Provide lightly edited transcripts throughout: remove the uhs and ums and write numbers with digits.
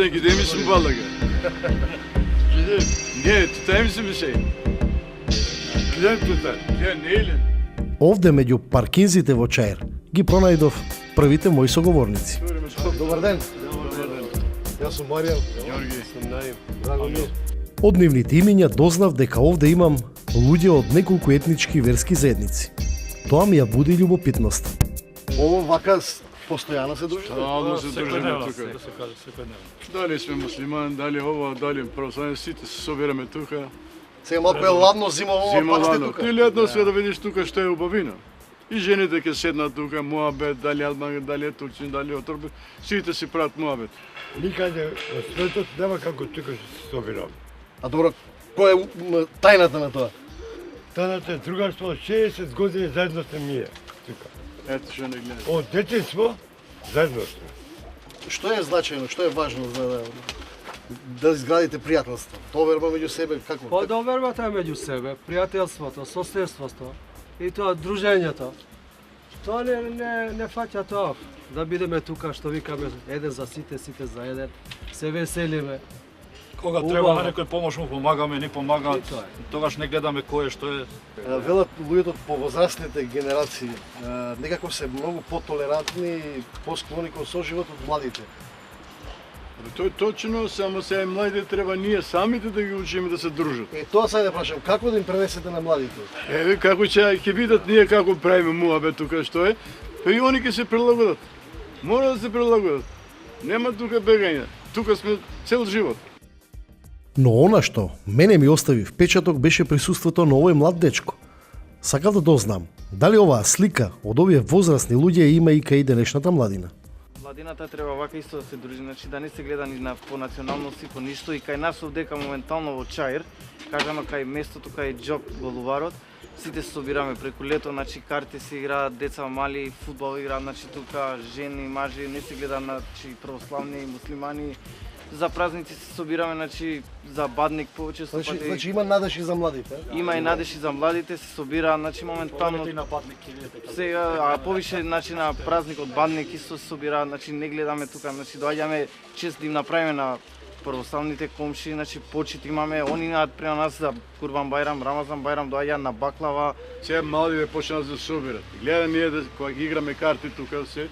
sen gider misin balığa? Gidelim. Ne, tutar mısın bir şey? Gidelim tutar. Ya neyle? Овде меѓу паркинзите во Чаир ги пронајдов првите мои соговорници. Добар ден. Јас сум Маријан. Ѓорги. Сум Наим. Драго ми. Од нивните имиња дознав дека овде имам луѓе од неколку етнички и верски заедници. Тоа ми ја буди љубопитност. Ово вака постојано се дружите? Стално се дружиме тука. Да се каже, секој дневно. Дали сме муслимани, дали ова, дали православни, сите се собираме тука. Сега малку е ладно зимово, Зима пак сте ладно. тука. Ти летно све да видиш тука што е убавина. И жените ќе седнат тука, муабет, дали албански, дали е турчин, дали е отрбен, сите си прават муабет. Никаде во светот нема како тука што се собираме. А добро, која е тајната на тоа? Тајната е другарство, 60 години заедно сме ние тука. Ето што не гледа. Од детинство заедно сме. Што е значајно, што е важно за да изградите пријателство? Доверба меѓу себе, како? Па довербата е меѓу себе, пријателството, соседството и тоа дружењето. Тоа не фаќа тоа да бидеме тука што викаме еден за сите, сите за еден. Се веселиме. Кога Убаво. треба на некој помош му помагаме, ни помагаат. И тоа е. Тогаш не гледаме кој е што е. Велат луѓето по возрастните генерации, некако се многу потолерантни и посклони кон соживот од младите. Тоа е точно, само сега младите треба ние самите да ги учиме да се дружат. Тоа сега да прашам, како да им пренесете на младите? Еве како ќе видат ние како правиме муабет тука што е, па и они ќе се прилагодат. Мора да се прилагодат. Нема тука бегање. Тука сме цел живот. Но она што мене ми остави впечаток беше присуството на овој млад дечко. Сакав да дознам, дали оваа слика од овие возрастни луѓе има и кај денешната младина. Младината треба вака исто да се дружи, значи да не се гледа ни на по националност и по ништо и кај нас овдека моментално во Чаир, кажано кај местото кај Џок булеварот, сите се собираме преку лето, значи карти се играат, деца мали, фудбал играат, значи тука жени, мажи, не се гледа значи православни, муслимани. За празници се собираме, значи за бадник повеќе Значи има надеж и за младите. Има и надеж и за младите, се собираат, значи моментално И на патник ќе видите како. сега, а повише значи на празникот Бадник исто се собираат, значи не гледаме тука, значи доаѓаме чест да им направиме на православните комши, значи почит имаме, они имаат према нас за Курбан Бајрам, Рамазан Бајрам, доаѓаат на баклава. Сега младите почнаа да се собират. Гледа ние да кога ги играме карти тука се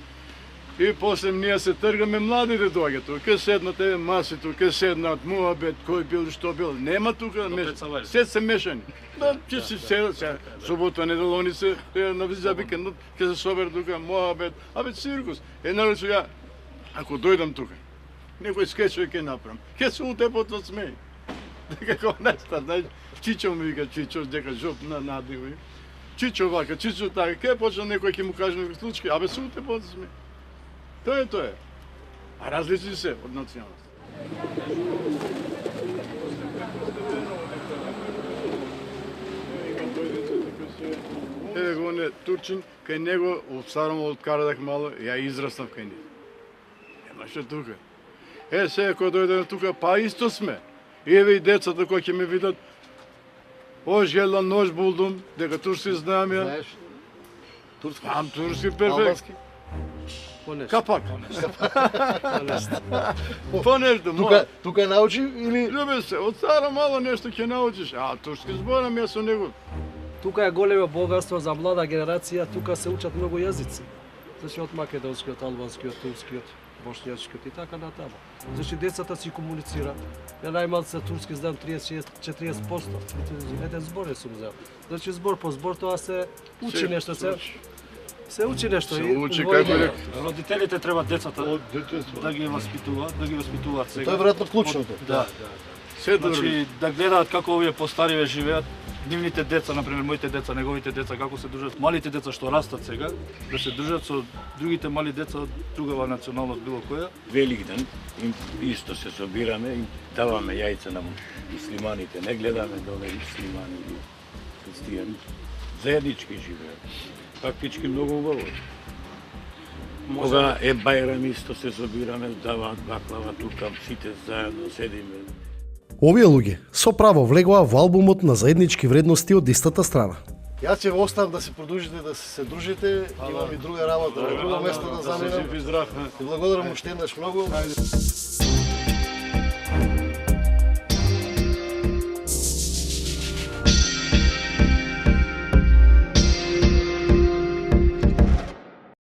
и после ние се тргаме, младите доаѓаат тука, седнат еве маси тука, седнат муабет, кој бил што бил. Нема тука, се се мешани. Да, ќе се седат сега, субота, недела, они се на за викендот, ќе се соберат тука, муабет, абе циркус. Една рече ја, ако дојдам тука, некој скечој ќе направам. Ќе се утепот од смеј. Како неста, знаеш, Чичо ми вика, Чичо, дека жоп на надиви. Чичо вака, Чичо така, ќе почна некој ќе му каже некој случај, абе се утепот од смеј. Тоа е. А различни се од националност. Еве го не турчин, кај него обстарам од Карадак мало, ја израснав кај него. Немаше тука. Сега кога дојдеме тука, па исто сме. И еве и децата кои ќе ме видат, ош гелдан нож булдум, дека турски знаам ја. Знаеш? Турски, Знам турски перфект. албански. Понешто. Капак. По нешто, Тука научи или Любе се, од стара мало нешто ќе научиш. А турски зборам ја со него. Тука е големо богатство за млада генерација, тука се учат многу јазици. Значи од македонскиот, албанскиот, турскиот, бошњачкиот и така натаму. Значи децата си комуницираат. Ја најмалце турски знам 36-40%. Еден збор е сум взел. Значи збор по збор тоа се учи нешто се учи нешто Се и учи во како идеја. Родителите треба децата Од детинство. да ги воспитуваат сега. тоа е веројатно клучното. Да. Се добро. Значи да гледаат како овие постариве живеат, нивните деца, например моите деца, неговите деца како се дружат, малите деца што растат сега, да се дружат со другите мали деца од другава националност било која. Великден им исто се собираме и даваме јајца на муслиманите, не гледаме доле муслимани или христијани. Заеднички живеат. Фактички многу убаво. Кога е Бајрам исто се собираме, даваат баклава тука, сите заедно седиме. Овие луѓе со право влегоа во албумот на заеднички вредности од истата страна. Јас ќе ве оставам да се продолжите да се дружите, имам и друга работа, на друго место да заминам. Здрав. И благодарам уште еднаш многу.